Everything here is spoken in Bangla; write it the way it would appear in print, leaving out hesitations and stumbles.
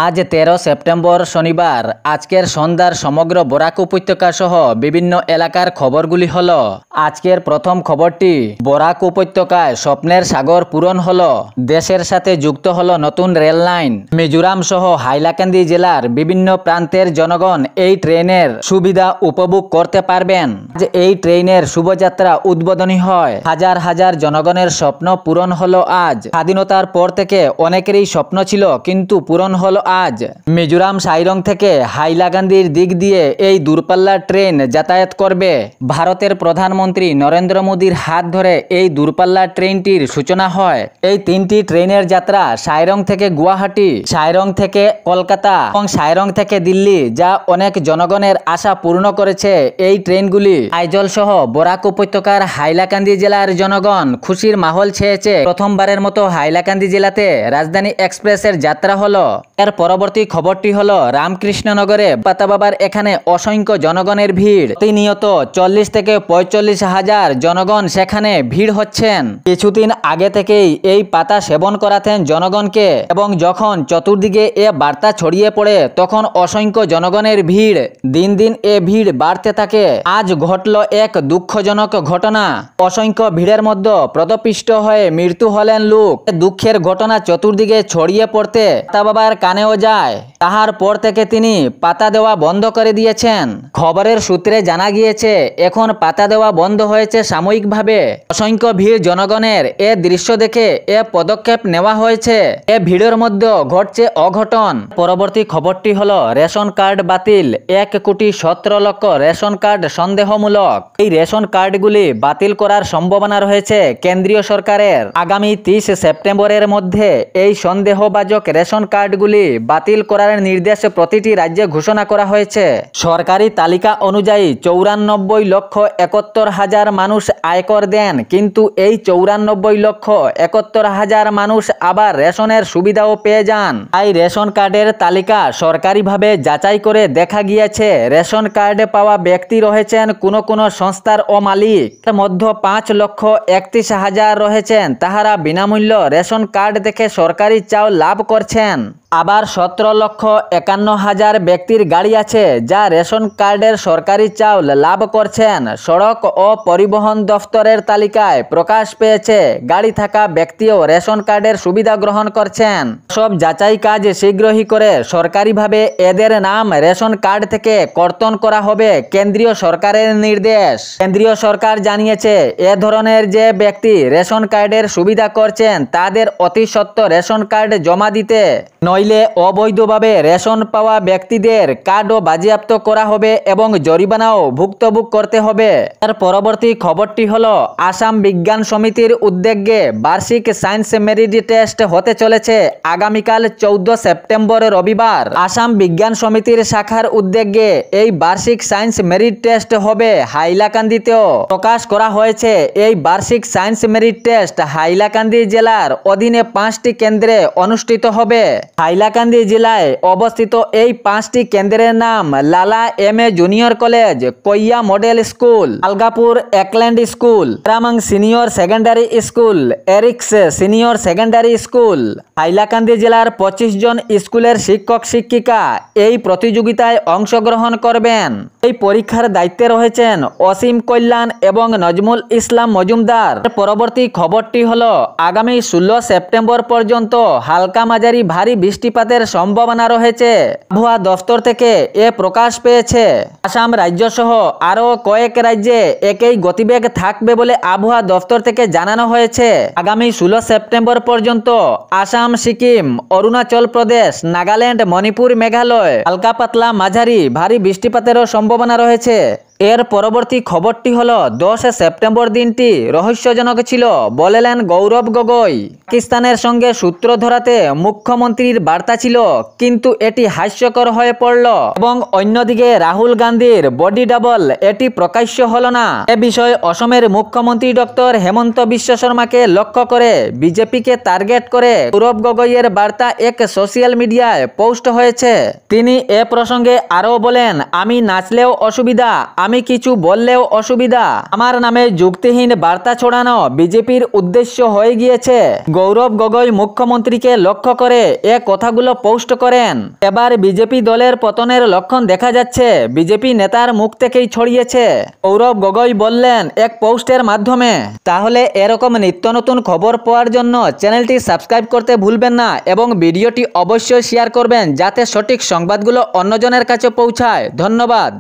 আজ ১৩ সেপ্টেম্বর শনিবার। আজকের সন্ধ্যার সমগ্র বরাক উপত্যকা সহ বিভিন্ন এলাকার খবরগুলি হলো। আজকের প্রথম খবরটি, বরাক উপত্যকায় স্বপ্নের সাগর পূরণ হলো। দেশের সাথে যুক্ত হলো নতুন রেল লাইন। মিজোরাম সহ হাইলাকান্দি জেলার বিভিন্ন প্রান্তের জনগণ এই ট্রেনের সুবিধা উপভোগ করতে পারবেন। এই ট্রেনের শুভযাত্রা উদ্বোধনী হয়। হাজার হাজার জনগণের স্বপ্ন পূরণ হলো আজ। স্বাধীনতার পর থেকে অনেকেরই স্বপ্ন ছিল, কিন্তু পূরণ হলো আজ। মিজোরাম সাইরং থেকে হাইলাকান্দির দিক দিয়ে এই দূরপাল্লার ট্রেন যাতায়াত করবে। ভারতের প্রধানমন্ত্রী নরেন্দ্র মোদীর হাত ধরে এই দূরপাল্লার ট্রেনটির সূচনা হয়। এই তিনটি ট্রেনের যাত্রা সাইরং থেকে গুয়াহাটি, সাইরং থেকে কলকাতা এবং সাইরং থেকে দিল্লি, যা অনেক জনগণের আশা পূর্ণ করেছে। এই ট্রেনগুলি আইজল সহ বরাক উপত্যকার হাইলাকান্দি জেলার জনগণ খুশির মাহল ছেয়েছে। প্রথমবারের মতো হাইলাকান্দি জেলাতে রাজধানী এক্সপ্রেসের যাত্রা হলো। এর পরবর্তী খবরটি হলো, রামকৃষ্ণনগরে পাতা বাবার এখানে অসংখ্য জনগণের ভিড়। প্রতিনিয়ত 40 থেকে 45 হাজার জনগণ সেখানে ভিড় হচ্ছেন। কিছুদিন আগে থেকেই এই পাতা সেবন করাতেন জনগণকে, এবং যখন চতুর্দিকে এ বার্তা ছড়িয়ে পড়ে তখন অসংখ্য জনগণের ভিড়। দিন দিন এ ভিড় বাড়তে থাকে। আজ ঘটল এক দুঃখজনক ঘটনা। অসংখ্য ভিড়ের মধ্যে পদপিষ্ট হয়ে মৃত্যু হলেন লোক। দুঃখের ঘটনা চতুর্দিকে ছড়িয়ে পড়তে পাতা বাবার কানেও যায়। তাহার পর থেকে তিনি পাতা দেওয়া বন্ধ করে দিয়েছেন। খবরের সূত্রে জানা গিয়েছে, এখন পাতা দেওয়া বন্ধ হয়েছে সাময়িকভাবে। অসংখ্য ভিড় জনগণের এ দৃশ্য দেখে এ পদক্ষেপ নেওয়া হয়েছে। এ ভিড়ের মধ্যে ঘটছে অঘটন। পরবর্তী খবরটি হলো, রেশন কার্ড বাতিল। 1,17,00,000 রেশন কার্ড সন্দেহমূলক। এই রেশন কার্ডগুলি বাতিল করার সম্ভাবনা রয়েছে কেন্দ্রীয় সরকারের। আগামী 30 সেপ্টেম্বরের মধ্যে এই সন্দেহবাচক রেশন কার্ডগুলি বাতিল করার নির্দেশ প্রতিটি রাজ্যে ঘোষণা করা হয়েছে। সরকারি তালিকা অনুযায়ী 94,71,000 মানুষ আয়কর দেন, কিন্তু এই 94,71,000 মানুষ আবার রেশনের সুবিধাও পেয়ে যান। তাই রেশন কার্ডের তালিকা সরকারিভাবে যাচাই করে দেখা গিয়েছে, রেশন কার্ডে পাওয়া ব্যক্তি রয়েছেন কোনো কোনো সংস্থার ও মালিক। এর মধ্যে 5,31,000 রয়েছেন তাহারা বিনামূল্য রেশন কার্ড দেখে সরকারি চাউল লাভ করছেন। আবার 17,51,000 ব্যক্তির গাড়ি আছে যা রেশন কার্ডের সরকারি চাউল লাভ করছেন। সড়ক ও পরিবহন দফতরের তালিকায় প্রকাশ পেয়েছে, গাড়ি থাকা ব্যক্তিও রেশন কার্ডের সুবিধা গ্রহণ করছেন। সব যাচাই কাজ শীঘ্রই করে সরকারিভাবে এদের নাম রেশন কার্ড থেকে কর্তন করা হবে, কেন্দ্রীয় সরকারের নির্দেশ। কেন্দ্রীয় সরকার জানিয়েছে, এ ধরনের যে ব্যক্তি রেশন কার্ডের সুবিধা করছেন তাদের অতি সত্বর রেশন কার্ড জমা দিতে, নইলে অবৈধভাবে রেশন পাওয়া ব্যক্তিদের কার্ডও বাজেয়াপ্ত করা হবে এবং জরিমানাও ভুক্তভোগ করতে হবে। এর পরবর্তী খবরটি হলো, আসাম বিজ্ঞান সমিতির উদ্যোগে বার্ষিক সায়েন্স মেরিট টেস্ট হতে চলেছে আগামীকাল 14 সেপ্টেম্বর রবিবার। আসাম বিজ্ঞান সমিতির শাখার উদ্যোগে এই বার্ষিক সায়েন্স মেরিট টেস্ট হবে হাইলাকান্দিতেও। প্রকাশ করা হয়েছে, এই বার্ষিক সায়েন্স মেরিট টেস্ট হাইলাকান্দি জেলার অধীনে 5টি কেন্দ্রে অনুষ্ঠিত হবে। হাইলাকান্দি জেলায় অবস্থিত এই 5টি কেন্দ্রের নাম লালা এম.এ. জুনিয়র কলেজ, কইয়া মডেল স্কুল, আলগাপুর একল্যান্ড স্কুল, রামাং সিনিয়র সেকেন্ডারি স্কুল, এরিক্স সিনিয়র সেকেন্ডারি স্কুল। হাইলাকান্দি জেলার 25 জন স্কুলের শিক্ষক শিক্ষিকা এই প্রতিযোগিতায় অংশগ্রহণ করবেন। এই পরীক্ষার দায়িত্বে রয়েছেন অসীম কল্যাণ এবং নজমুল ইসলাম মজুমদার। পরবর্তী খবরটি হলো, আগামী 16 সেপ্টেম্বর পর্যন্ত হালকা মাঝারি ভারী বৃষ্টিপাতের সম্ভাবনা রয়েছে। আবহাওয়া দফতর থেকে এ প্রকাশ পেয়েছে। আসাম রাজ্য সহ আরও কয়েক রাজ্যে একই গতিবেগ থাকবে বলে আবহাওয়া দফতর থেকে জানানো হয়েছে। আগামী 16 সেপ্টেম্বর পর্যন্ত আসাম, সিকিম, অরুণাচল প্রদেশ, নাগাল্যান্ড, মণিপুর, মেঘালয় হালকা পাতলা মাঝারি ভারী বৃষ্টিপাতেরও সম্ভাবনা রয়েছে। এর পরবর্তী খবরটি হলো, 10 সেপ্টেম্বর দিনটি রহস্যজনক ছিল বললেন গৌরব গগৈ। পাকিস্তানের সঙ্গে সূত্র ধরাতে মুখ্যমন্ত্রীর বার্তা ছিল, কিন্তু এটি হাস্যকর হয়ে পড়ল। এবং অন্যদিকে রাহুল গান্ধীর বডি ডাবল, এটি প্রকাশ্য হলো না। এ বিষয়ে অসমের মুখ্যমন্ত্রী ডক্টর হেমন্ত বিশ্ব শর্মাকে লক্ষ্য করে বিজেপিকে টার্গেট করে গৌরব গগৈয়ের বার্তা এক সোশ্যাল মিডিয়ায় পোস্ট হয়েছে। তিনি এ প্রসঙ্গে আরও বলেন, আমি নাচলেও অসুবিধা, আমি কিছু বললেও অসুবিধা। আমার নামে যুক্তিহীন বার্তা ছড়ানো বিজেপির উদ্দেশ্য হয়ে গিয়েছে। গৌরব গগৈ মুখ্যমন্ত্রীকে লক্ষ্য করে এ কথাগুলো পোস্ট করেন। এবার বিজেপি দলের পতনের লক্ষণ দেখা যাচ্ছে বিজেপি নেতার মুখ থেকেই ছড়িয়েছে। গৌরব গগৈ বললেন এক পোস্টের মাধ্যমে। তাহলে এরকম নিত্য নতুন খবর পাওয়ার জন্য চ্যানেলটি সাবস্ক্রাইব করতে ভুলবেন না এবং ভিডিওটি অবশ্যই শেয়ার করবেন যাতে সঠিক সংবাদগুলো অন্যজনের কাছে পৌঁছায়। ধন্যবাদ।